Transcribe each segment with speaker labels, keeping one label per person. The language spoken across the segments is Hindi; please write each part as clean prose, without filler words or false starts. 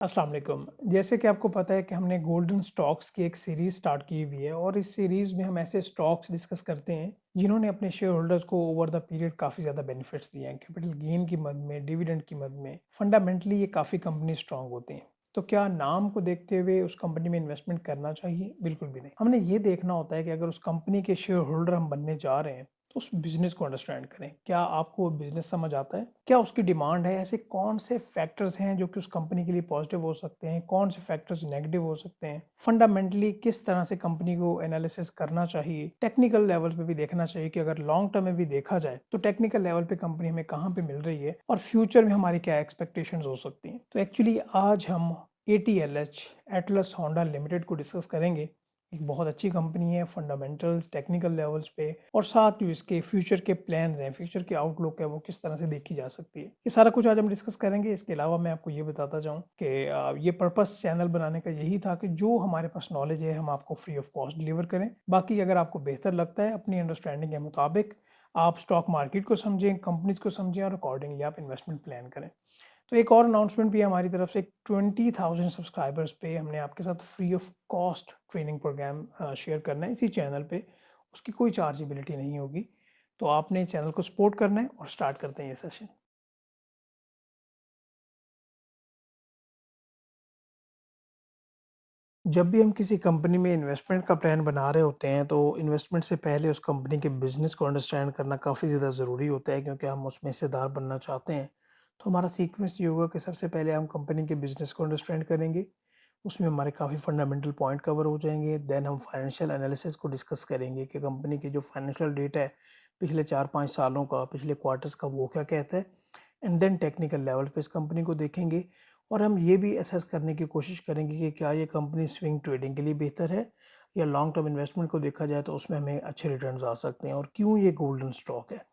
Speaker 1: अस्सलाम वालेकुम। जैसे कि आपको पता है कि हमने गोल्डन स्टॉक्स की एक सीरीज़ स्टार्ट की हुई है और इस सीरीज़ में हम ऐसे स्टॉक्स डिस्कस करते हैं, जिन्होंने अपने शेयर होल्डर्स को ओवर द पीरियड काफ़ी ज़्यादा बेनिफिट्स दिए हैं। कैपिटल गेन की मद में, डिविडेंड की मद में, फंडामेंटली ये काफ़ी कंपनी स्ट्रॉन्ग होती हैं। तो क्या नाम को देखते हुए उस कंपनी में इन्वेस्टमेंट करना चाहिए? बिल्कुल भी नहीं। हमने ये देखना होता है कि अगर उस कंपनी के शेयर होल्डर हम बनने जा रहे हैं, तो उस बिज़नेस को अंडरस्टैंड करें। क्या आपको वो बिज़नेस समझ आता है? क्या उसकी डिमांड है? ऐसे कौन से फैक्टर्स हैं जो कि उस कंपनी के लिए पॉजिटिव हो सकते हैं? कौन से फैक्टर्स नेगेटिव हो सकते हैं? फंडामेंटली किस तरह से कंपनी को एनालिसिस करना चाहिए? टेक्निकल लेवल पे भी देखना चाहिए कि अगर लॉन्ग टर्म में भी देखा जाए, तो टेक्निकल लेवल पे कंपनी हमें कहाँ पे मिल रही है और फ्यूचर में हमारी क्या एक्सपेक्टेशंस हो सकती हैं? तो एक्चुअली आज हम एटीएलएच एटलस होंडा लिमिटेड को डिस्कस करेंगे। एक बहुत अच्छी कंपनी है फंडामेंटल्स, टेक्निकल लेवल्स पे और साथ जो इसके फ्यूचर के प्लान्स हैं, फ्यूचर की आउटलुक है वो किस तरह से देखी जा सकती है। ये सारा कुछ आज हम डिस्कस करेंगे। इसके अलावा मैं आपको ये बताता जाऊँ कि ये पर्पस चैनल बनाने का यही था कि जो हमारे पास नॉलेज है हम आपको फ्री ऑफ कॉस्ट डिलीवर करें। बाकी अगर आपको बेहतर लगता है अपनी अंडरस्टैंडिंग के मुताबिक आप स्टॉक मार्केट को समझें, कंपनीज को समझें और अकॉर्डिंगली आप इन्वेस्टमेंट प्लान करें। तो एक और अनाउंसमेंट भी है हमारी तरफ से 20,000 सब्सक्राइबर्स पे हमने आपके साथ free of cost training program share करना है इसी चैनल पे। उसकी कोई चार्जेबिलिटी नहीं होगी। तो आपने चैनल को सपोर्ट करना है और स्टार्ट करते हैं ये सेशन। जब भी हम किसी कंपनी में इन्वेस्टमेंट का प्लान बना रहे होते हैं, तो इन्वेस्टमेंट से पहले उस कंपनी के बिज़नेस को अंडरस्टैंड करना काफ़ी ज़्यादा ज़रूरी होता है क्योंकि हम उसमें हिस्सेदार बनना चाहते हैं। तो हमारा सीक्वेंस ये होगा कि सबसे पहले हम कंपनी के बिज़नेस को अंडरस्टैंड करेंगे। उसमें हमारे काफ़ी फंडामेंटल पॉइंट कवर हो जाएँगे। देन हम फाइनेंशियल एनालिसिस को डिस्कस करेंगे कि कंपनी के जो फाइनेंशियल डेटा है, पिछले 4-5 सालों का, पिछले क्वार्टर्स का वो क्या कहता है। एंड देन टेक्निकल लेवल पे इस कंपनी को देखेंगे और हम ये भी असेस करने की कोशिश करेंगे कि क्या ये कंपनी स्विंग ट्रेडिंग के लिए बेहतर है या लॉन्ग टर्म इन्वेस्टमेंट को देखा जाए तो उसमें हमें अच्छे रिटर्न्स आ सकते हैं और क्यों ये गोल्डन स्टॉक है।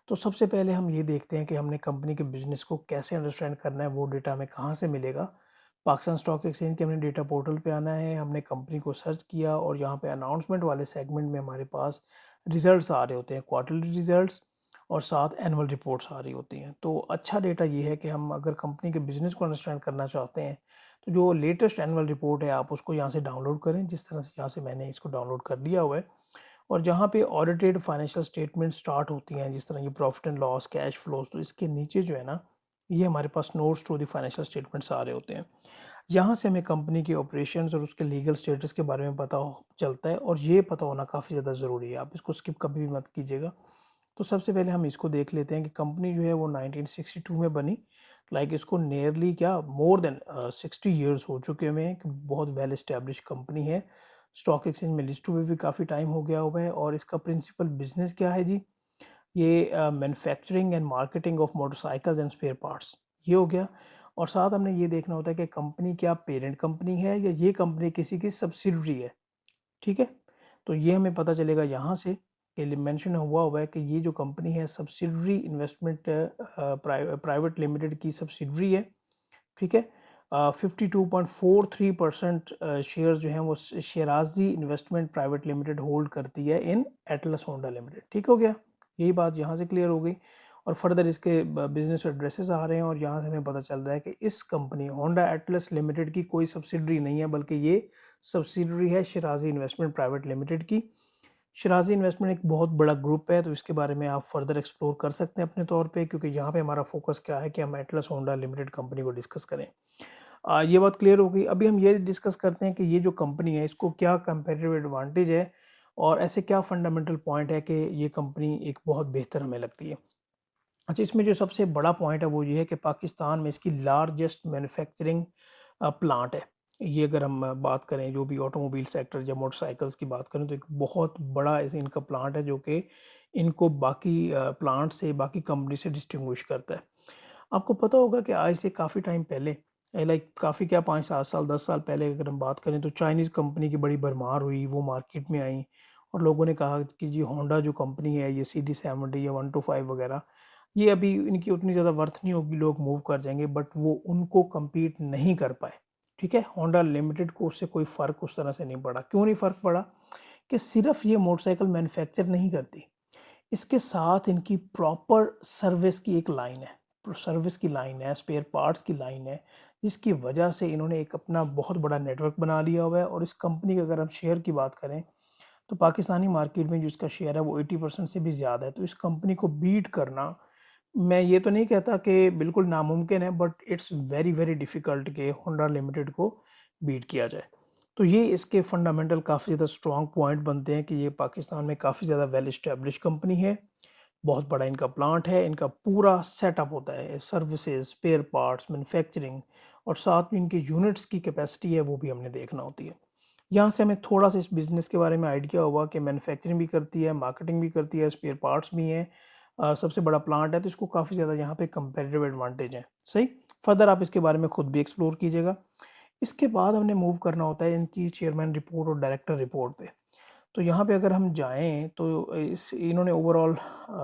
Speaker 1: तो सबसे पहले हम ये देखते हैं कि हमने कंपनी के बिजनेस को कैसे अंडरस्टैंड करना है, वो डेटा हमें कहाँ से मिलेगा। पाकिस्तान स्टॉक एक्सचेंज के हमने डेटा पोर्टल पे आना है, हमने कंपनी को सर्च किया और यहाँ पे अनाउंसमेंट वाले सेगमेंट में हमारे पास रिजल्ट्स आ रहे होते हैं, क्वार्टरली रिजल्ट्स और साथ एनुअल रिपोर्ट्स आ रही होती हैं। तो अच्छा डेटा ये है कि हम अगर कंपनी के बिजनेस को अंडरस्टैंड करना चाहते हैं, तो जो लेटेस्ट एनुअल रिपोर्ट है आप उसको यहाँ से डाउनलोड करें, जिस तरह से यहाँ से मैंने इसको डाउनलोड कर लिया हुआ है। और जहाँ पे ऑडिटेड फाइनेंशियल स्टेटमेंट स्टार्ट होती हैं, जिस तरह ये profit and loss, cash flows, तो इसके नीचे जो है ना, ये हमारे पास notes to the financial statements आ रहे होते हैं। यहाँ से हमें कंपनी के ऑपरेशंस और उसके लीगल स्टेटस के बारे में पता चलता है और ये पता होना काफ़ी ज़्यादा ज़रूरी है। आप इसको स्किप कभी भी मत कीजिएगा। तो सबसे पहले हम इसको देख लेते हैं कि कंपनी जो है वो 1962 में बनी। लाइक इसको नियरली क्या मोर देन 60 ईयर्स हो चुके हुए हैं कि बहुत वेल एस्टेब्लिश कंपनी है। स्टॉक एक्सचेंज में लिस्ट हुए भी काफ़ी टाइम हो गया हुआ है और इसका प्रिंसिपल बिजनेस क्या है जी? ये manufacturing and marketing of motorcycles and spare parts, ये हो गया। और साथ हमने ये देखना होता है कि कंपनी क्या पेरेंट कंपनी है या ये कंपनी किसी की सब्सिडरी है, ठीक है? तो ये हमें पता चलेगा यहाँ से कि मेंशन हुआ है कि ये जो कंपनी है सब्सिडरी इन्वेस्टमेंट प्राइवेट लिमिटेड की सब्सिडरी है, ठीक है। 52.43% शेयर्स जो हैं वो शेराजी इन्वेस्टमेंट प्राइवेट लिमिटेड होल्ड करती है इन एटलस होंडा लिमिटेड। ठीक हो गया, यही बात यहाँ से क्लियर हो गई। और फर्दर इसके बिजनेस एड्रेसेस आ रहे हैं और यहाँ से हमें पता चल रहा है कि इस कंपनी होंडा एटलस लिमिटेड की कोई सब्सिडरी नहीं है, बल्कि ये सब्सिडरी है शेराजी इन्वेस्टमेंट प्राइवेट लिमिटेड की। शराज़ी इन्वेस्टमेंट एक बहुत बड़ा ग्रुप है, तो इसके बारे में आप फर्दर एक्सप्लोर कर सकते हैं अपने तौर पे, क्योंकि यहाँ पे हमारा फोकस क्या है कि हम एटलस होंडा लिमिटेड कंपनी को डिस्कस करें। ये बात क्लियर हो गई। अभी हम ये डिस्कस करते हैं कि ये जो कंपनी है इसको क्या कंपैरेटिव एडवांटेज है और ऐसे क्या फंडामेंटल पॉइंट है कि ये कंपनी एक बहुत बेहतर हमें लगती है। अच्छा, इसमें जो सबसे बड़ा पॉइंट है वो ये है कि पाकिस्तान में इसकी लार्जेस्ट मैन्युफैक्चरिंग प्लांट है। ये अगर हम बात करें जो भी ऑटोमोबाइल सेक्टर या मोटरसाइकिल्स की बात करें, तो एक बहुत बड़ा इनका प्लांट है जो कि इनको बाकी प्लांट से, बाकी कंपनी से डिस्टिंग्विश करता है। आपको पता होगा कि आज से काफ़ी टाइम पहले, लाइक काफ़ी क्या 5-7 साल 10 साल पहले अगर हम बात करें, तो चाइनीज़ कंपनी की बड़ी भरमार हुई, वो मार्केट में आई और लोगों ने कहा कि जी होंडा जो कंपनी है ये CD70 या 125 वगैरह, ये अभी इनकी उतनी ज़्यादा वर्थ नहीं होगी, लोग मूव कर जाएँगे, बट वो उनको कम्पीट नहीं कर पाए। ठीक है? होंडा लिमिटेड को उससे कोई फ़र्क उस तरह से नहीं पड़ा। क्यों नहीं फ़र्क पड़ा? कि सिर्फ़ ये मोटरसाइकिल मैन्युफैक्चर नहीं करती, इसके साथ इनकी प्रॉपर सर्विस की एक लाइन है। सर्विस की लाइन है, स्पेयर पार्ट्स की लाइन है, जिसकी वजह से इन्होंने एक अपना बहुत बड़ा नेटवर्क बना लिया हुआ है। और इस कंपनी का अगर हम शेयर की बात करें तो पाकिस्तानी मार्केट में जो इसका शेयर है वो 80% से भी ज़्यादा है। तो इस कंपनी को बीट करना, मैं ये तो नहीं कहता कि बिल्कुल नामुमकिन है, but it's very very difficult कि होंडा लिमिटेड को बीट किया जाए। तो ये इसके फंडामेंटल काफ़ी ज़्यादा स्ट्रॉन्ग पॉइंट बनते हैं कि ये पाकिस्तान में काफ़ी ज़्यादा वेल एस्टेब्लिश कंपनी है, बहुत बड़ा इनका प्लांट है, इनका पूरा सेटअप होता है, सर्विसेज, स्पेयर पार्ट्स, मैन्युफैक्चरिंग, और साथ में इनकी यूनिट्स की कैपेसिटी है वो भी हमने देखना होती है। यहाँ से हमें थोड़ा-सा इस बिज़नेस के बारे में आइडिया हुआ कि मैन्युफैक्चरिंग भी करती है, मार्केटिंग भी करती है, स्पेयर पार्ट्स भी हैं। सबसे बड़ा प्लांट है, तो इसको काफ़ी ज़्यादा यहाँ पे कंपैरेटिव एडवांटेज है। सही? फर्दर आप इसके बारे में खुद भी एक्सप्लोर कीजिएगा। इसके बाद हमने मूव करना होता है इनकी चेयरमैन रिपोर्ट और डायरेक्टर रिपोर्ट पे। तो यहाँ पे अगर हम जाएँ तो इस इन्होंने ओवरऑल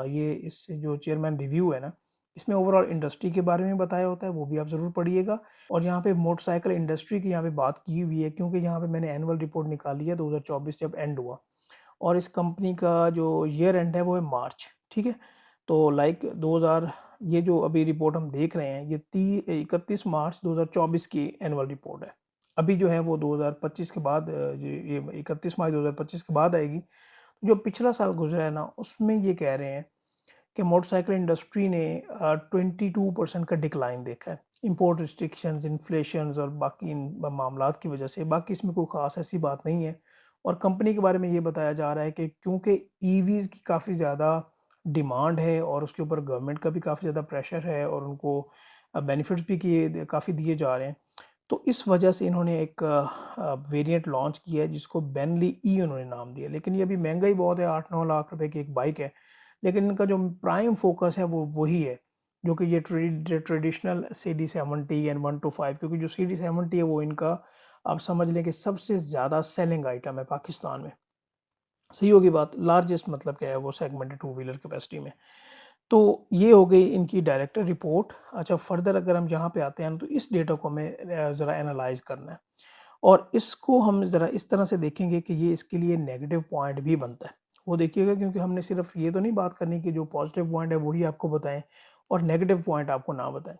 Speaker 1: ये इस जो चेयरमैन रिव्यू है ना, इसमें ओवरऑल इंडस्ट्री के बारे में बताया होता है, वो भी आप ज़रूर पढ़िएगा। और यहाँ पे मोटरसाइकिल इंडस्ट्री की यहाँ पे बात की हुई है, क्योंकि यहाँ पे मैंने एनुअल रिपोर्ट निकाली है 2024 जब एंड हुआ, और इस कंपनी का जो ईयर एंड है वो है मार्च, ठीक है? तो लाइक 2000, ये जो अभी रिपोर्ट हम देख रहे हैं ये 31 मार्च 2024 की एनुअल रिपोर्ट है। अभी जो है वो 2025 के बाद ये 31 मार्च 2025 के बाद आएगी। जो पिछला साल गुजरा है ना, उसमें ये कह रहे हैं कि मोटरसाइकिल इंडस्ट्री ने 22% का डिक्लाइन देखा है। इंपोर्ट रिस्ट्रिक्शंस, इन्फ्लेशंस और बाकी इन मामलात की वजह से। बाकी इसमें कोई ख़ास ऐसी बात नहीं है। और कंपनी के बारे में ये बताया जा रहा है कि क्योंकि ईवीज़ की काफ़ी ज़्यादा डिमांड है और उसके ऊपर गवर्नमेंट का भी काफ़ी ज़्यादा प्रेशर है, और उनको बेनिफिट्स भी काफ़ी दिए जा रहे हैं। तो इस वजह से इन्होंने एक वेरिएंट लॉन्च किया है जिसको बेनली ई उन्होंने नाम दिया। लेकिन ये अभी महंगा ही बहुत है, 8-9 लाख रुपए की एक बाइक है। लेकिन इनका जो प्राइम फोकस है वो वही है, जो कि ये ट्रेडिशनल CD70 एंड 125, क्योंकि जो CD70 है वो इनका, आप समझ लें कि सबसे ज़्यादा सेलिंग आइटम है पाकिस्तान में। सही होगी बात, लार्जेस्ट मतलब क्या है वो सेगमेंट है टू व्हीलर कैपेसिटी में। तो ये हो गई इनकी डायरेक्टर रिपोर्ट। अच्छा, फर्दर अगर हम यहाँ पे आते हैं तो इस डेटा को हमें ज़रा एनालाइज करना है, और इसको हम ज़रा इस तरह से देखेंगे कि ये इसके लिए नेगेटिव पॉइंट भी बनता है। वो देखिएगा, क्योंकि हमने सिर्फ ये तो नहीं बात करनी कि जो पॉजिटिव पॉइंट है वही आपको बताएं और नेगेटिव पॉइंट आपको ना बताएं।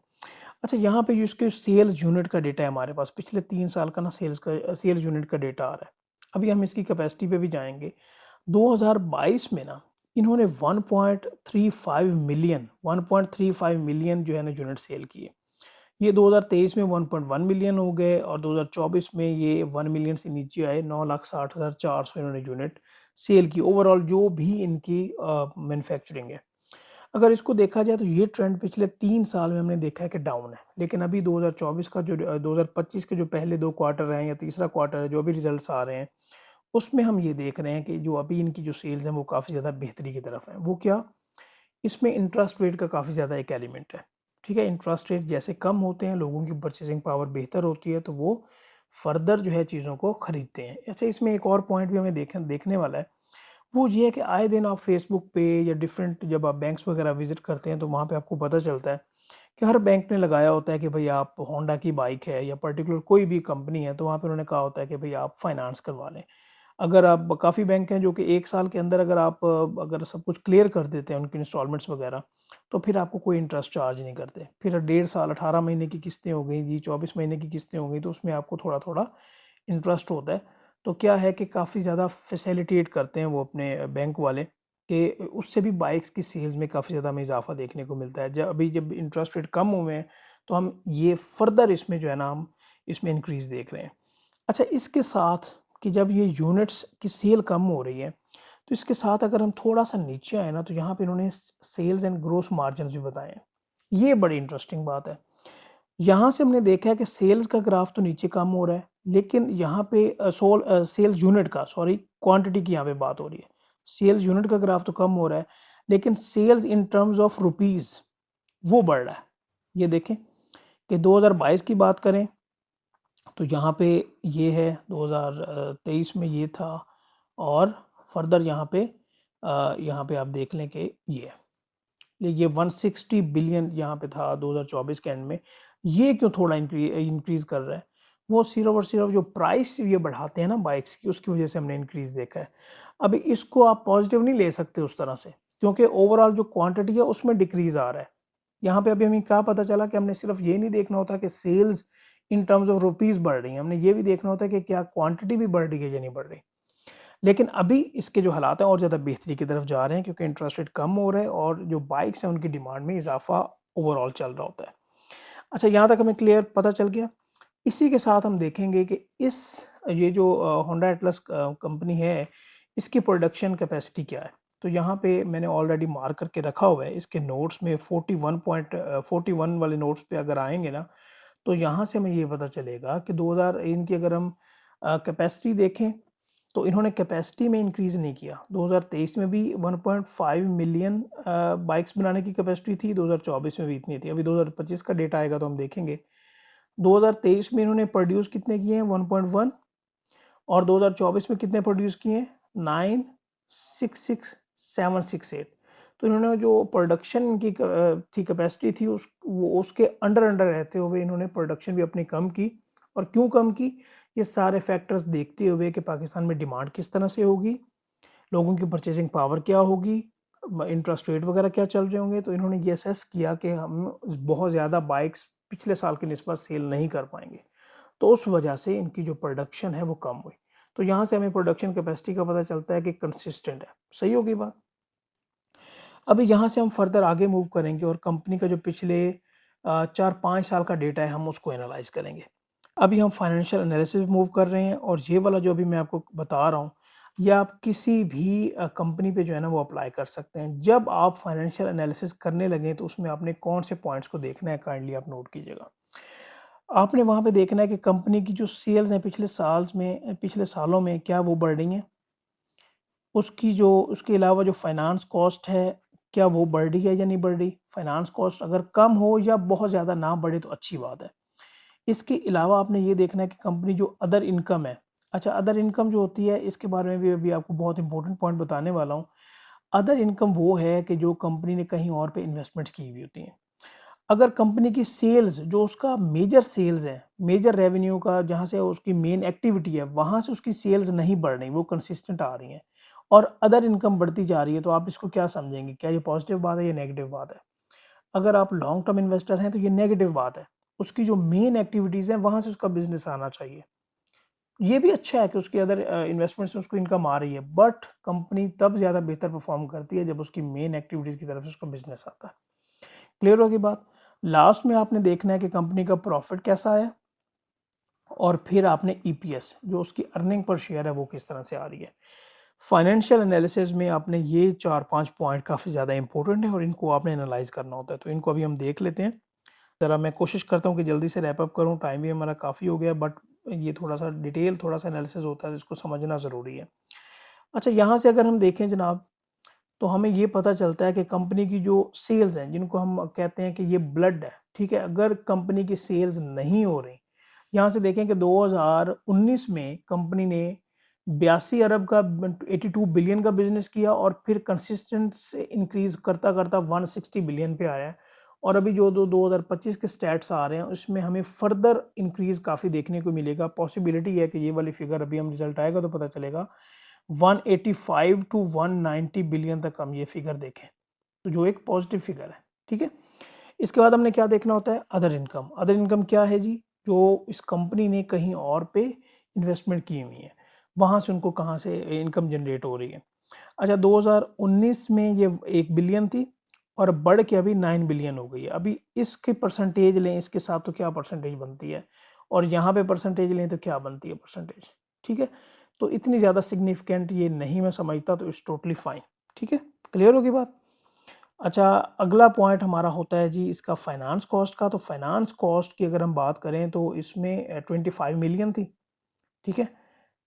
Speaker 1: अच्छा, यहाँ पे जो इसके सेल्स यूनिट का डेटा है हमारे पास, पिछले 3 साल का ना सेल्स यूनिट का डेटा आ रहा है। अभी हम इसकी कैपेसिटी पे भी जाएंगे। 2022 में ना इन्होंने 1.35 मिलियन जो है ना यूनिट सेल किए। ये 2023 में 1.1 मिलियन हो गए, और 2024 में ये 1 मिलियन से नीचे आए। 9,60,400 इन्होंने यूनिट सेल की ओवरऑल जो भी इनकी मैन्युफैक्चरिंग है। अगर इसको देखा जाए तो ये ट्रेंड पिछले 3 साल में हमने देखा है कि डाउन है। लेकिन अभी 2024 का जो 2025 के जो पहले 2 क्वार्टर हैं या तीसरा क्वार्टर है, जो अभी रिजल्ट्स आ रहे हैं, उसमें हम ये देख रहे हैं कि जो अभी इनकी जो सेल्स हैं वो काफ़ी ज़्यादा बेहतरी की तरफ है। वो क्या? इसमें इंटरेस्ट रेट का काफ़ी ज़्यादा एक एलिमेंट है। ठीक है? इंटरेस्ट रेट जैसे कम होते हैं, लोगों की परचेसिंग पावर बेहतर होती है, तो वो फर्दर जो है चीज़ों को खरीदते हैं। अच्छा, इसमें एक और पॉइंट भी हमें देखने वाला है। वो ये है कि आए दिन आप फेसबुक पे या डिफरेंट जब आप बैंक्स वगैरह विजिट करते हैं तो वहाँ पे आपको पता चलता है कि हर बैंक ने लगाया होता है कि भाई आप होंडा की बाइक है या पर्टिकुलर कोई भी कंपनी है, तो वहाँ पे उन्होंने कहा होता है कि भाई आप फाइनेंस करवा लें। अगर आप, काफ़ी बैंक हैं जो कि 1 साल के अंदर अगर आप अगर सब कुछ क्लियर कर देते हैं उनकी इंस्टॉलमेंट्स वगैरह, तो फिर आपको कोई इंटरेस्ट चार्ज नहीं करते। फिर 1.5 साल, 18 महीने की किस्तें हो गई जी, 24 महीने की किस्तें हो गई, तो उसमें आपको थोड़ा-थोड़ा इंटरेस्ट होता है। तो क्या है कि काफ़ी ज़्यादा फैसिलिटेट करते हैं वो अपने बैंक वाले, कि उससे भी बाइक्स की सेल्स में काफ़ी ज़्यादा हमें इज़ाफ़ा देखने को मिलता है। जब इंटरेस्ट रेट कम हुए हैं, तो हम ये फर्दर इसमें जो है ना, हम इसमें इंक्रीज़ देख रहे हैं। अच्छा, इसके साथ कि जब ये यूनिट्स की सेल कम हो रही है, तो इसके साथ अगर हम थोड़ा-सा नीचे आए ना, तो यहाँ पे इन्होंने सेल्स एंड ग्रॉस मार्जिन्स भी बताए हैं। ये बड़ी इंटरेस्टिंग बात है। यहाँ से हमने देखा है कि सेल्स का ग्राफ तो नीचे कम हो रहा है, लेकिन यहाँ पे सेल्स यूनिट का, सॉरी, क्वांटिटी की यहाँ पे बात हो रही है। सेल्स यूनिट का ग्राफ तो कम हो रहा है, लेकिन sales in terms of rupees वो बढ़ रहा है। ये देखें कि 2022 की बात करें तो यहाँ पे ये है, 2023 में ये था, और फर्दर यहाँ पे आप देख लें कि ये 160 बिलियन यहाँ पे था 2024 के एंड में। ये क्यों थोड़ा इंक्रीज़ कर रहा है? वो सिर्फ़ और सिर्फ़ जो प्राइस ये बढ़ाते हैं ना बाइक्स की, उसकी वजह से हमने इंक्रीज़ देखा है। अब इसको आप पॉज़िटिव नहीं ले सकते उस तरह से, क्योंकि ओवरऑल जो क्वांटिटी है उसमें डिक्रीज़ आ रहा है। यहाँ पे अभी हमें क्या पता चला कि हमने सिर्फ ये नहीं देखना होता कि sales in terms of rupees बढ़ रही हैं, हमने ये भी देखना होता है कि क्या क्वांटिटी भी बढ़ रही है या नहीं बढ़ रही। लेकिन अभी इसके जो हालात हैं और ज़्यादा बेहतरी की तरफ जा रहे हैं क्योंकि इंटरेस्ट रेट कम हो रहे हैं और जो बाइक्स हैं उनकी डिमांड में इज़ाफ़ा ओवरऑल चल रहा होता है। अच्छा, यहाँ तक हमें क्लियर पता चल गया। इसी के साथ हम देखेंगे कि इस ये जो होंडा एटलस कंपनी है, इसकी प्रोडक्शन कैपेसिटी क्या है? तो यहाँ पे मैंने ऑलरेडी मार्क करके रखा हुआ है, इसके नोट्स में 41 वाले नोट्स पे अगर आएँगे ना, तो यहाँ से हमें ये पता चलेगा कि 2000 इनकी अगर हम कैपेसिटी देखें, तो इन्होंने कैपेसिटी में इंक्रीज़ नहीं किया। 2023 में भी 1.5 मिलियन बाइक्स बनाने की कैपेसिटी थी, 2024 में भी इतनी थी। अभी 2025 का डेटा आएगा तो हम देखेंगे। 2023 में इन्होंने प्रोड्यूस कितने किए हैं 1.1 और 2024 में कितने प्रोड्यूस किए हैं 966768। तो इन्होंने जो प्रोडक्शन की थी कैपेसिटी थी उसके अंडर रहते हुए इन्होंने प्रोडक्शन भी अपनी कम की। और क्यों कम की? ये सारे फैक्टर्स देखते हुए कि पाकिस्तान में डिमांड किस तरह से होगी, लोगों की परचेजिंग पावर क्या होगी, इंटरेस्ट रेट वगैरह क्या चल रहे होंगे, तो इन्होंने ये असेस किया कि हम बहुत ज़्यादा बाइक्स पिछले साल की निस्बत सेल नहीं कर पाएंगे, तो उस वजह से इनकी जो प्रोडक्शन है वो कम हुई। तो यहाँ से हमें प्रोडक्शन कैपेसिटी का पता चलता है कि कंसिस्टेंट है। सही होगी बात। अभी यहाँ से हम फर्दर आगे मूव करेंगे और कंपनी का जो पिछले 4-5 साल का डेटा है हम उसको एनालाइज करेंगे। अभी हम फाइनेंशियल एनालिसिस मूव कर रहे हैं और ये वाला जो अभी मैं आपको बता रहा हूँ, ये आप किसी भी कंपनी पे जो है ना वो अप्लाई कर सकते हैं। जब आप फाइनेंशियल एनालिसिस करने लगें तो उसमें आपने कौन से पॉइंट्स को देखना है, काइंडली आप नोट कीजिएगा। आपने वहाँ पे देखना है कि कंपनी की जो सेल्स हैं पिछले सालों में क्या वो बढ़ रही हैं? उसके अलावा जो फाइनेंस कॉस्ट है, क्या वो बढ़ रही है या नहीं बढ़ रही? फाइनेंस कॉस्ट अगर कम हो या बहुत ज़्यादा ना बढ़े तो अच्छी बात है। इसके अलावा आपने ये देखना है कि कंपनी जो अदर इनकम है, अच्छा अदर इनकम जो होती है इसके बारे में भी अभी आपको बहुत इंपॉर्टेंट पॉइंट बताने वाला हूँ। अदर इनकम वो है कि जो कंपनी ने कहीं और पे इन्वेस्टमेंट्स की हुई होती हैं। अगर कंपनी की सेल्स जो उसका मेजर सेल्स है, मेजर रेवेन्यू का जहाँ से उसकी मेन एक्टिविटी है, वहाँ से उसकी सेल्स नहीं बढ़ रही, वो कंसिस्टेंट आ रही हैं और अदर इनकम बढ़ती जा रही है, तो आप इसको क्या समझेंगे? क्या ये पॉजिटिव बात है या नेगेटिव बात है? अगर आप लॉन्ग टर्म इन्वेस्टर हैं तो ये नेगेटिव बात है। उसकी जो मेन एक्टिविटीज़ हैं वहाँ से उसका बिज़नेस आना चाहिए। ये भी अच्छा है कि उसकी अदर इन्वेस्टमेंट से उसको इनकम आ रही है, बट कंपनी तब ज़्यादा बेहतर परफ़ॉर्म करती है जब उसकी मेन एक्टिविटीज़ की तरफ से उसका बिज़नेस आता है। क्लियर होगी बात? लास्ट में आपने देखना है कि कंपनी का प्रॉफ़िट कैसा आया और फिर आपने ईपीएस जो उसकी अर्निंग पर शेयर है वो किस तरह से आ रही है। फाइनेंशियल एनालिसिस में आपने ये 4-5 पॉइंट काफ़ी ज़्यादा इंपॉर्टेंट है और इनको आपने एनालाइज़ करना होता है। तो इनको अभी हम देख लेते हैं। ज़रा मैं कोशिश करता हूँ कि जल्दी से रैप अप करूँ, टाइम भी हमारा काफ़ी हो गया बट ये थोड़ा-सा डिटेल थोड़ा-सा एनालिसिस होता है, तो इसको समझना ज़रूरी है। अच्छा, यहाँ से अगर हम देखें जनाब, तो हमें ये पता चलता है कि कंपनी की जो सेल्स हैं, जिनको हम कहते हैं कि ये ब्लड है, ठीक है? अगर कंपनी की सेल्स नहीं हो रही, यहाँ से देखें कि 2019 में कंपनी ने 82 अरब का 82 बिलियन का बिज़नेस किया और फिर कंसिस्टेंट से इंक्रीज़ करता-करता 160 बिलियन पे आया है और अभी जो 2025 के स्टैट्स आ रहे हैं, उसमें हमें फर्दर इंक्रीज़ काफ़ी देखने को मिलेगा। पॉसिबिलिटी है कि ये वाली फिगर अभी हम रिज़ल्ट आएगा तो पता चलेगा 185 टू 190 बिलियन तक हम ये फिगर देखें, तो जो एक पॉजिटिव फिगर है, ठीक है? इसके बाद हमने क्या देखना होता है? Other income. अदर इनकम क्या है जी? जो इस कंपनी ने कहीं और पे इन्वेस्टमेंट की हुई है, वहाँ से उनको कहाँ से इनकम जनरेट हो रही है। अच्छा, 2019 में ये 1 बिलियन थी और बढ़ के अभी 9 बिलियन हो गई है। अभी इसकी परसेंटेज लें इसके साथ तो क्या परसेंटेज बनती है और यहाँ पे परसेंटेज लें तो क्या बनती है परसेंटेज, ठीक है? तो इतनी ज़्यादा सिग्निफिकेंट ये नहीं मैं समझता, तो इट्स टोटली फाइन, ठीक है? क्लियर होगी बात? अच्छा, अगला पॉइंट हमारा होता है जी इसका फाइनेंस कॉस्ट का। तो फाइनेंस कॉस्ट की अगर हम बात करें तो इसमें 25 मिलियन थी, ठीक है?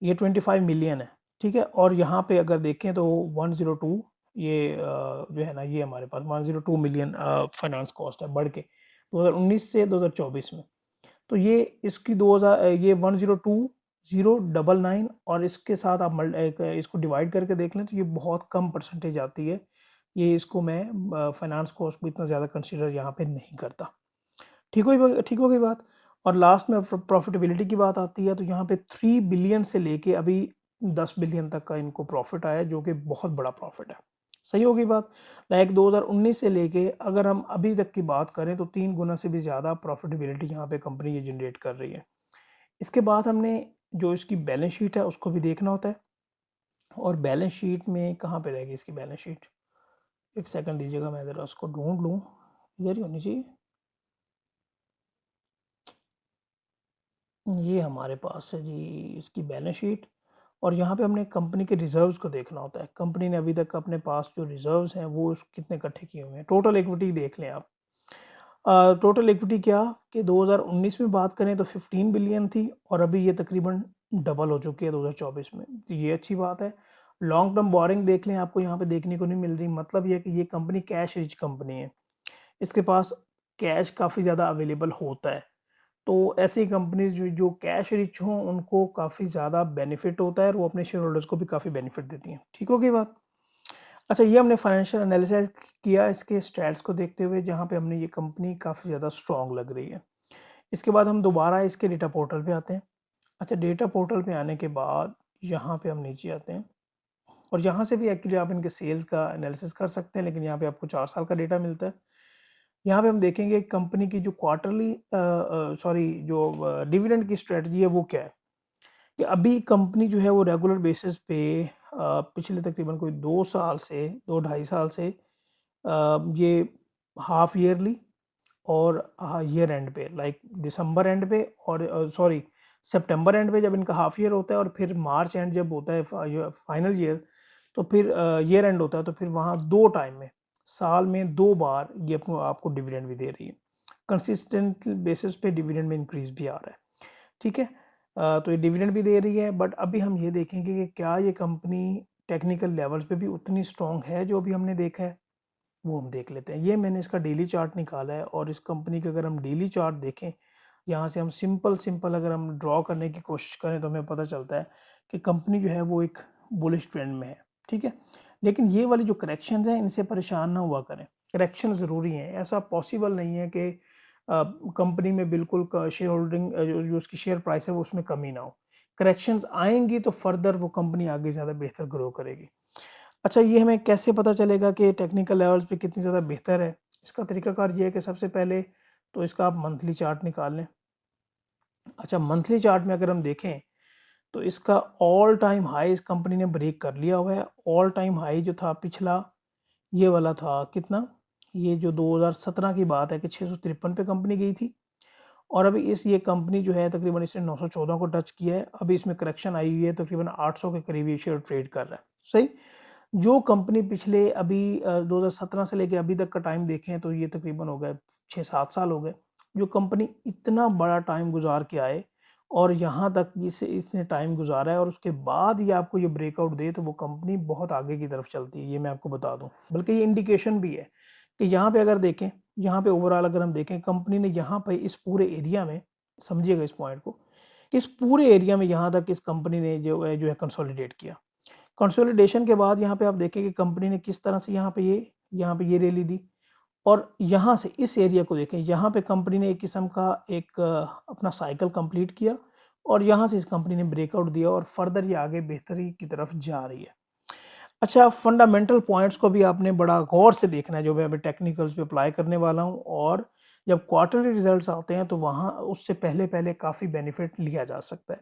Speaker 1: ये 25 मिलियन है, ठीक है? और यहाँ पे अगर देखें तो 102 ये जो है ना ये हमारे पास 102 मिलियन फाइनेंस कॉस्ट है बढ़ के 2019 से 2024 में। तो ये इसकी 2000 ये 102,099 और इसके साथ आप इसको डिवाइड करके देख लें तो ये बहुत कम परसेंटेज आती है। ये इसको मैं फाइनेंस कॉस्ट को इतना ज़्यादा कंसीडर यहाँ पे नहीं करता। ठीक हो गई बात। और लास्ट में प्रॉफिटेबिलिटी की बात आती है तो यहाँ पे 3 बिलियन से लेके अभी 10 बिलियन तक का इनको प्रॉफिट आया, जो कि बहुत बड़ा प्रॉफिट है। सही होगी बात? लाइक 2019 से लेके अगर हम अभी तक की बात करें तो 3 गुना से भी ज़्यादा प्रॉफ़िटेबिलिटी यहाँ पे कंपनी ये जनरेट कर रही है। इसके बाद हमने जो इसकी बैलेंस शीट है उसको भी देखना होता है और बैलेंस शीट में कहाँ पे रहेगी इसकी बैलेंस शीट? 1 सेकंड दीजिएगा, मैं ज़रा उसको ढूँढ लूँ, इधर ही होनी चाहिए। ये हमारे पास है जी इसकी बैलेंस शीट और यहाँ पे हमने कंपनी के रिज़र्व्स को देखना होता है। कंपनी ने अभी तक अपने पास जो रिज़र्व्स हैं वो कितने इकट्ठे किए हुए हैं। टोटल इक्विटी देख लें आप। टोटल इक्विटी क्या कि 2019 में बात करें तो 15 बिलियन थी और अभी ये तकरीबन डबल हो चुकी है 2024 में, तो ये अच्छी बात है। लॉन्ग टर्म बोरिंग देख लें, आपको यहाँ पे देखने को नहीं मिल रही, मतलब ये है कि ये कंपनी कैश रिच कंपनी है, इसके पास कैश काफ़ी ज़्यादा अवेलेबल होता है। तो ऐसी कंपनीज जो जो कैश रिच हों उनको काफ़ी ज़्यादा बेनिफिट होता है और वो अपने शेयर होल्डर्स को भी काफ़ी बेनिफिट देती हैं। ठीक हो गई बात? अच्छा, ये हमने फाइनेंशियल एनालिसिस किया इसके स्टैट्स को देखते हुए, जहाँ पे हमने ये कंपनी काफ़ी ज़्यादा स्ट्रॉन्ग लग रही है। इसके बाद हम दोबारा इसके डेटा पोर्टल पे आते हैं। अच्छा, डेटा पोर्टल पे आने के बाद यहाँ पे हम नीचे आते हैं और यहाँ से भी एक्चुअली आप इनके सेल्स का एनालिसिस कर सकते हैं, लेकिन यहाँ पे आपको 4 साल का डेटा मिलता है। यहाँ पे हम देखेंगे कंपनी की जो क्वार्टरली जो डिविडेंड की स्ट्रैटेजी है वो क्या है? कि अभी कंपनी जो है वो रेगुलर बेसिस पे पिछले तकरीबन कोई 2 साल से 2 ढाई साल से ये हाफ ईयरली और ईयर एंड पे लाइक दिसंबर एंड पे और सितंबर एंड पे जब इनका हाफ ईयर होता है और फिर मार्च एंड जब होता है फाइनल ईयर, तो फिर ईयर एंड होता है, तो फिर वहाँ 2 टाइम में साल में 2 बार ये अपने आपको डिविडेंड भी दे रही है। कंसिस्टेंट बेसिस पे डिविडेंड में इंक्रीज़ भी आ रहा है। ठीक है? तो ये डिविडेंड भी दे रही है, बट अभी हम ये देखेंगे कि क्या ये कंपनी टेक्निकल लेवल्स पे भी उतनी स्ट्रॉन्ग है जो अभी हमने देखा है? वो हम देख लेते हैं। ये मैंने इसका डेली चार्ट निकाला है और इस कंपनी का अगर हम डेली चार्ट देखें, यहाँ से हम सिंपल अगर हम ड्रॉ करने की कोशिश करें तो हमें पता चलता है कि कंपनी जो है वो एक बुलिश ट्रेंड में है, ठीक है? लेकिन ये वाली जो करेक्शंस हैं इनसे परेशान ना हुआ करें, करेक्शन ज़रूरी हैं। ऐसा पॉसिबल नहीं है कि कंपनी में बिल्कुल क शेयर होल्डिंग जो उसकी शेयर प्राइस है वो उसमें कमी ना हो। करेक्शंस आएँगी तो फर्दर वो कंपनी आगे ज़्यादा बेहतर ग्रो करेगी। अच्छा, ये हमें कैसे पता चलेगा कि टेक्निकल लेवल्स पे कितनी ज़्यादा बेहतर है? इसका तरीकाकार ये है कि सबसे पहले तो इसका आप मंथली चार्ट निकाल लें। अच्छा, मंथली चार्ट में अगर हम देखें तो इसका ऑल टाइम हाई इस कंपनी ने ब्रेक कर लिया हुआ है। ऑल टाइम हाई जो था पिछला ये वाला था कितना? ये जो 2017 की बात है कि 653 पे कंपनी गई थी और अभी ये कंपनी जो है तकरीबन इसने 914 को टच किया है। अभी इसमें करेक्शन आई हुई है, तकरीबन 800 के करीब ये शेयर ट्रेड कर रहा है। सही? जो कंपनी पिछले अभी 2017 से लेके अभी तक का टाइम देखें तो ये तकरीबन हो गए 6-7 साल हो गए। जो कंपनी इतना बड़ा टाइम गुज़ार के आए और यहाँ तक इसने टाइम गुज़ारा है और उसके बाद ये आपको ये ब्रेकआउट दे, तो वो कंपनी बहुत आगे की तरफ चलती है, ये मैं आपको बता दूँ। बल्कि ये इंडिकेशन भी है कि यहाँ पे अगर देखें, यहाँ पे ओवरऑल अगर हम देखें, कंपनी ने यहाँ पे इस पूरे एरिया में, समझिएगा इस पॉइंट को, कि इस पूरे एरिया में यहाँ तक इस कंपनी ने जो है कंसोलिडेट किया। कंसोलिडेशन के बाद यहाँ पे आप देखें कि कंपनी ने किस तरह से यहाँ पे ये रैली दी और यहाँ से इस एरिया को देखें, यहाँ पे कंपनी ने एक किस्म का अपना साइकिल कंप्लीट किया और यहाँ से इस कंपनी ने ब्रेकआउट दिया और फर्दर ये आगे बेहतरी की तरफ जा रही है। अच्छा, फंडामेंटल पॉइंट्स को भी आपने बड़ा गौर से देखना है, जो मैं अभी टेक्निकल्स पे अप्लाई करने वाला हूँ, और जब क्वार्टरली रिजल्ट्स आते हैं तो वहाँ उससे पहले काफ़ी बेनिफिट लिया जा सकता है।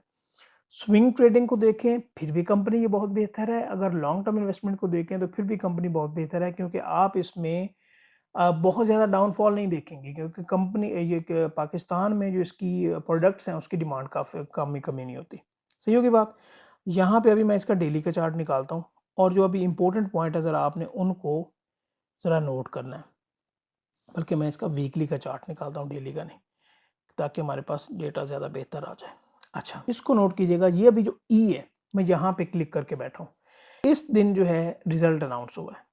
Speaker 1: स्विंग ट्रेडिंग को देखें फिर भी कंपनी ये बहुत बेहतर है, अगर लॉन्ग टर्म इन्वेस्टमेंट को देखें तो फिर भी कंपनी बहुत बेहतर है, क्योंकि आप इसमें बहुत ज़्यादा डाउनफॉल नहीं देखेंगे, क्योंकि कंपनी ये पाकिस्तान में जो इसकी प्रोडक्ट्स हैं उसकी डिमांड काफ़ी कमी नहीं होती। सही होगी बात? यहाँ पे अभी मैं इसका डेली का चार्ट निकालता हूँ और जो अभी इंपॉर्टेंट पॉइंट है ज़रा आपने उनको ज़रा नोट करना है, बल्कि मैं इसका वीकली का चार्ट निकालता हूँ, डेली का नहीं, ताकि हमारे पास डेटा ज़्यादा बेहतर आ जाए। अच्छा, इसको नोट कीजिएगा, ये अभी जो ई है, मैं यहाँ पे क्लिक करके बैठा हूँ। इस दिन जो है रिज़ल्ट अनाउंस हुआ है।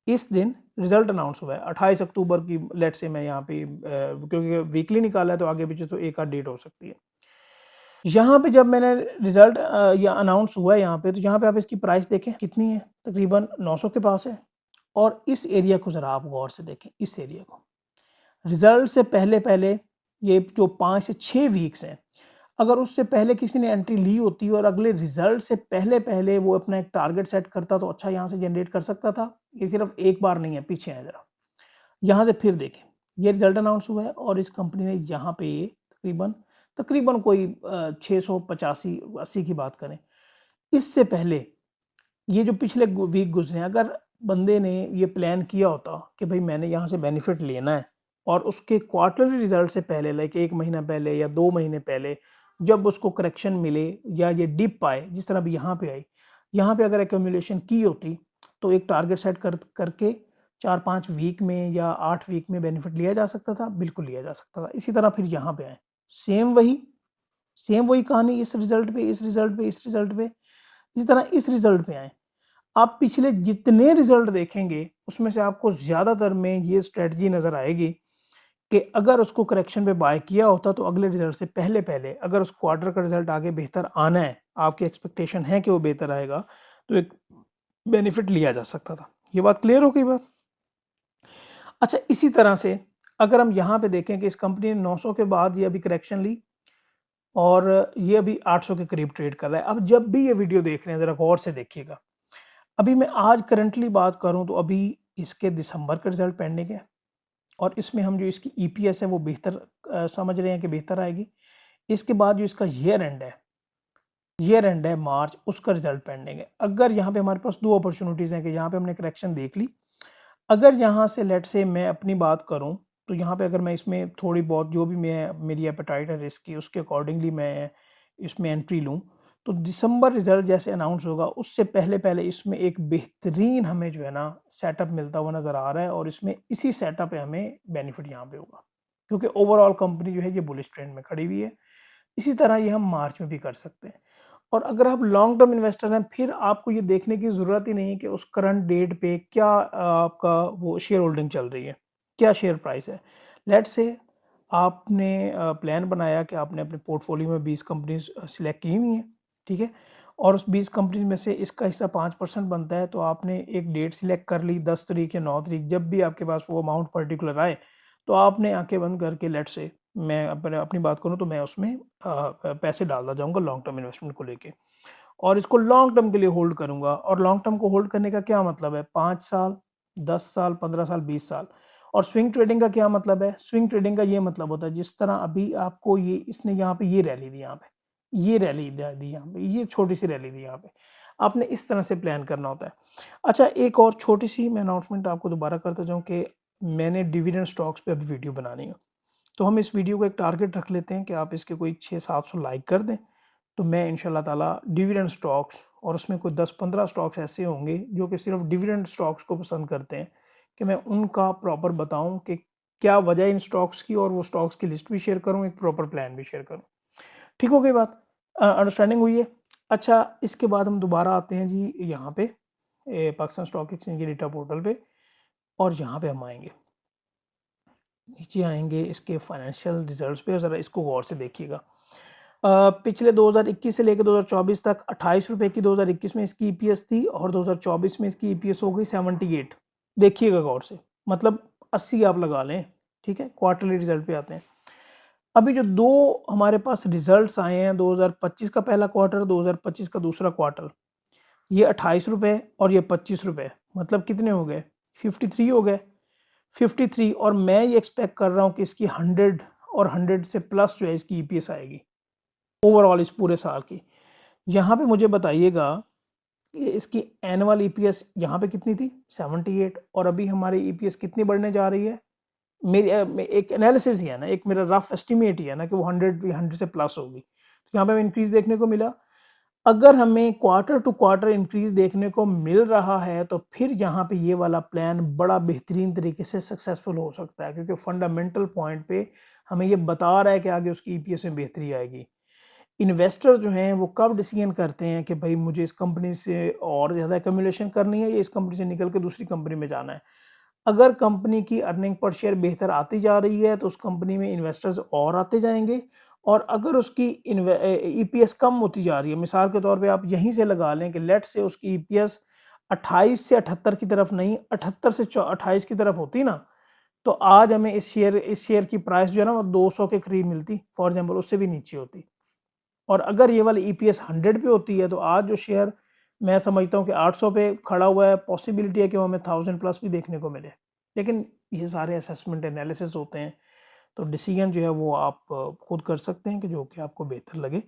Speaker 1: इस दिन रिज़ल्ट अनाउंस हुआ है 28 अक्टूबर की, लेट्स से मैं यहाँ पे क्योंकि वीकली निकाला है तो आगे पीछे तो एक आध डेट हो सकती है। यहाँ पे जब मैंने रिज़ल्ट या अनाउंस हुआ है यहाँ पे, तो यहाँ पे आप इसकी प्राइस देखें कितनी है, तकरीबन 900 के पास है। और इस एरिया को ज़रा आप गौर से देखें, इस एरिया को। रिज़ल्ट से पहले ये जो 5 से 6 वीक्स हैं, अगर उससे पहले किसी ने एंट्री ली होती और अगले रिजल्ट से पहले-पहले वो अपना एक टारगेट सेट करता तो अच्छा यहाँ से जनरेट कर सकता था। ये सिर्फ एक बार नहीं है, पीछे आएँ ज़रा। यहाँ से फिर देखें, ये रिजल्ट अनाउंस हुआ है और इस कंपनी ने यहाँ पे तकरीबन तकरीबन कोई 685 80 की बात करें। इससे पहले ये जो पिछले वीक गुज़रे हैं, अगर बंदे ने ये प्लान किया होता कि भई मैंने यहाँ से बेनिफिट लेना है और उसके क्वार्टरली रिज़ल्ट से पहले लाइक 1 महीना पहले या 2 महीने पहले जब उसको करेक्शन मिले या ये डिप आए, जिस तरह अभी यहाँ पे आई, यहाँ पे अगर एक्यूमुलेशन की होती, तो एक टारगेट सेट करके 4-5 वीक में या 8 वीक में बेनिफिट लिया जा सकता था, बिल्कुल लिया जा सकता था। इसी तरह फिर यहाँ पे आए, सेम वही सेम वही कहानी इस रिज़ल्ट पे, इस रिज़ल्ट पे, इस रिज़ल्ट पे, इसी तरह इस रिज़ल्ट पे आए। आप पिछले जितने रिज़ल्ट देखेंगे, उसमें से आपको ज़्यादातर में ये स्ट्रैटेजी नज़र आएगी कि अगर उसको करेक्शन पे बाय किया होता तो अगले रिज़ल्ट से पहले-पहले अगर उस क्वार्टर का रिज़ल्ट आगे बेहतर आना है, आपकी एक्सपेक्टेशन है कि वो बेहतर आएगा, तो एक बेनिफिट लिया जा सकता था। ये बात क्लियर हो गई बात? अच्छा, इसी तरह से अगर हम यहाँ पे देखें कि इस कंपनी ने 900 के बाद ये अभी करेक्शन ली और ये अभी 800 के करीब ट्रेड कर रहा है। अब जब भी ये वीडियो देख रहे हैं, ज़रा गौर से देखिएगा। अभी मैं आज करंटली बात करूँ तो अभी इसके दिसंबर का रिज़ल्ट पेंडिंग है और इसमें हम जो इसकी ईपीएस है वो बेहतर समझ रहे हैं कि बेहतर आएगी। इसके बाद जो इसका ईयर एंड है मार्च, उसका रिज़ल्ट पेंडिंग है। अगर यहाँ पे हमारे पास 2 अपॉर्च्युनिटीज़ हैं कि यहाँ पे हमने करेक्शन देख ली। अगर यहाँ से लेट्स से मैं अपनी बात करूँ, तो यहाँ पे अगर मैं इसमें थोड़ी बहुत जो भी मैं मेरी एपेटाइट है रिस्क की, उसके अकॉर्डिंगली मैं इसमें एंट्री लूँ, तो दिसंबर रिज़ल्ट जैसे अनाउंस होगा, उससे पहले-पहले इसमें एक बेहतरीन हमें जो है ना सेटअप मिलता हुआ नज़र आ रहा है और इसमें इसी सेटअप पे हमें बेनिफिट यहाँ पे होगा। क्योंकि ओवरऑल कंपनी जो है ये बुलिश ट्रेंड में खड़ी हुई है। इसी तरह ये हम मार्च में भी कर सकते हैं। और अगर आप लॉन्ग टर्म इन्वेस्टर हैं, फिर आपको ये देखने की ज़रूरत ही नहीं है कि उस करंट डेट पे क्या आपका वो शेयर होल्डिंग चल रही है, क्या शेयर प्राइस है। लेट्स से आपने प्लान बनाया कि आपने अपने पोर्टफोलियो में 20 कंपनीज़ सिलेक्ट की हुई हैं, ठीक है? और उस 20 कंपनीज़ में से इसका हिस्सा 5% बनता है, तो आपने एक डेट सिलेक्ट कर ली 10 तारीख या 9 तारीख, जब भी आपके पास वो अमाउंट पर्टिकुलर आए, तो आपने आँखें बंद करके लेट्स से मैं अपनी बात करूँ तो मैं उसमें पैसे डालता जाऊँगा लॉन्ग टर्म इन्वेस्टमेंट को लेके और इसको लॉन्ग टर्म के लिए होल्ड करूँगा और लॉन्ग टर्म को होल्ड करने का क्या मतलब है 5 साल, 10 साल, 15 साल, 20 साल और स्विंग ट्रेडिंग का क्या मतलब है? स्विंग ट्रेडिंग का ये मतलब होता है जिस तरह अभी आपको ये इसने यहाँ पे ये रैली दी यहाँ पे, ये रैली द दी यहाँ पे, ये छोटी-सी रैली दी यहाँ पे। आपने इस तरह से प्लान करना होता है। अच्छा, एक और छोटी-सी मैं अनाउंसमेंट आपको दोबारा करता जाऊँ कि मैंने डिविडेंड स्टॉक्स पे अभी वीडियो बनानी है। तो हम इस वीडियो को एक टारगेट रख लेते हैं कि आप इसके कोई 600-700 लाइक कर दें, तो मैं इंशाल्लाह ताला डिविडेंड स्टॉक्स और उसमें कोई 10-15 स्टॉक्स ऐसे होंगे जो कि सिर्फ डिविडेंड स्टॉक्स को पसंद करते हैं, कि मैं उनका प्रॉपर बताऊँ कि क्या वजह है इन स्टॉक्स की और वो स्टॉक्स की लिस्ट भी शेयर करूँ, एक प्रॉपर प्लान भी शेयर करूँ। ठीक हो गई बात? अंडरस्टैंडिंग हुई है? अच्छा, इसके बाद हम दोबारा आते हैं जी यहाँ पे पाकिस्तान स्टॉक एक्सचेंज के डेटा पोर्टल पे और यहाँ पे हम आएँगे। नीचे आएँगे इसके फाइनेंशियल रिजल्ट्स पे और ज़रा इसको गौर से देखिएगा। पिछले 2021 से लेकर 2024 तक ₹28 की 2021 में इसकी ईपीएस थी और 2024 में इसकी ईपीएस हो गई 78। देखिएगा गौर से, मतलब 80 आप लगा लें, ठीक है? क्वार्टरली रिजल्ट पे आते हैं। अभी जो 2 हमारे पास रिजल्ट्स आए हैं 2025 का पहला क्वार्टर, 2025 का दूसरा क्वार्टर, ये ₹28 और ये ₹25, मतलब कितने हो गए? 53 हो गए। 53 और मैं ये एक्सपेक्ट कर रहा हूँ कि इसकी 100 और 100 से प्लस जो है इसकी ईपीएस आएगी, ओवरऑल इस पूरे साल की। यहाँ पे मुझे बताइएगा कि इसकी एनुअल ईपीएस यहाँ पे कितनी थी? 78 और अभी हमारी ईपीएस कितनी बढ़ने जा रही है? एक एनालिसिस ही है ना, एक मेरा रफ एस्टिमेट ही है ना कि वो 100 या 100 से प्लस होगी। तो यहाँ पे हमें इंक्रीज़ देखने को मिला। अगर हमें क्वार्टर टू क्वार्टर इंक्रीज़ देखने को मिल रहा है, तो फिर यहाँ पे ये वाला प्लान बड़ा बेहतरीन तरीके से सक्सेसफुल हो सकता है क्योंकि फंडामेंटल पॉइंट पे हमें ये बता रहा है कि आगे उसकी ईपीएस में बेहतरी आएगी। इन्वेस्टर जो हैं वो कब डिसीजन करते हैं कि भाई मुझे इस कंपनी से और ज़्यादा एक्यूमुलेशन करनी है या इस कंपनी से निकल के दूसरी कंपनी में जाना है। अगर कंपनी की अर्निंग पर शेयर बेहतर आती जा रही है तो उस कंपनी में इन्वेस्टर्स और आते जाएँगे और अगर उसकी ईपीएस कम होती जा रही है, मिसाल के तौर पे आप यहीं से लगा लें कि लेट्स से उसकी ईपीएस 28 से 78 की तरफ नहीं 78 से 28 की तरफ होती ना, तो आज हमें इस शेयर की प्राइस जो है ना वो 200 के करीब मिलती, फॉर एग्ज़ाम्पल उससे भी नीचे होती। और अगर ये वाली ईपीएस 100 पे होती है तो आज जो शेयर मैं समझता हूँ कि 800 पे खड़ा हुआ है, पॉसिबिलिटी है कि वो हमें 1000 प्लस भी देखने को मिले। लेकिन ये सारे असेसमेंट एनालिसिस होते हैं, तो डिसीजन जो है वो आप खुद कर सकते हैं कि जो कि आपको बेहतर लगे।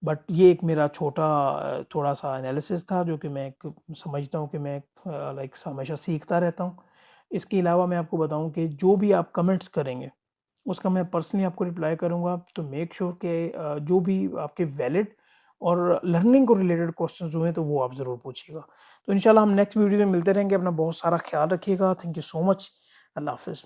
Speaker 1: बट ये एक मेरा छोटा थोड़ा-सा एनालिसिस था जो कि मैं एक समझता हूँ कि मैं लाइक हमेशा सीखता रहता हूँ। इसके अलावा मैं आपको बताऊँ कि जो भी आप कमेंट्स करेंगे, उसका मैं पर्सनली आपको रिप्लाई करूँगा, तो मेक श्योर कि जो भी आपके वैलिड और लर्निंग को रिलेटेड क्वेश्चंस हुए तो वो आप ज़रूर पूछिएगा। तो इंशाल्लाह हम नेक्स्ट वीडियो में मिलते रहेंगे। अपना बहुत सारा ख़्याल रखिएगा। Thank you so much. अल्लाह हाफ़िज़।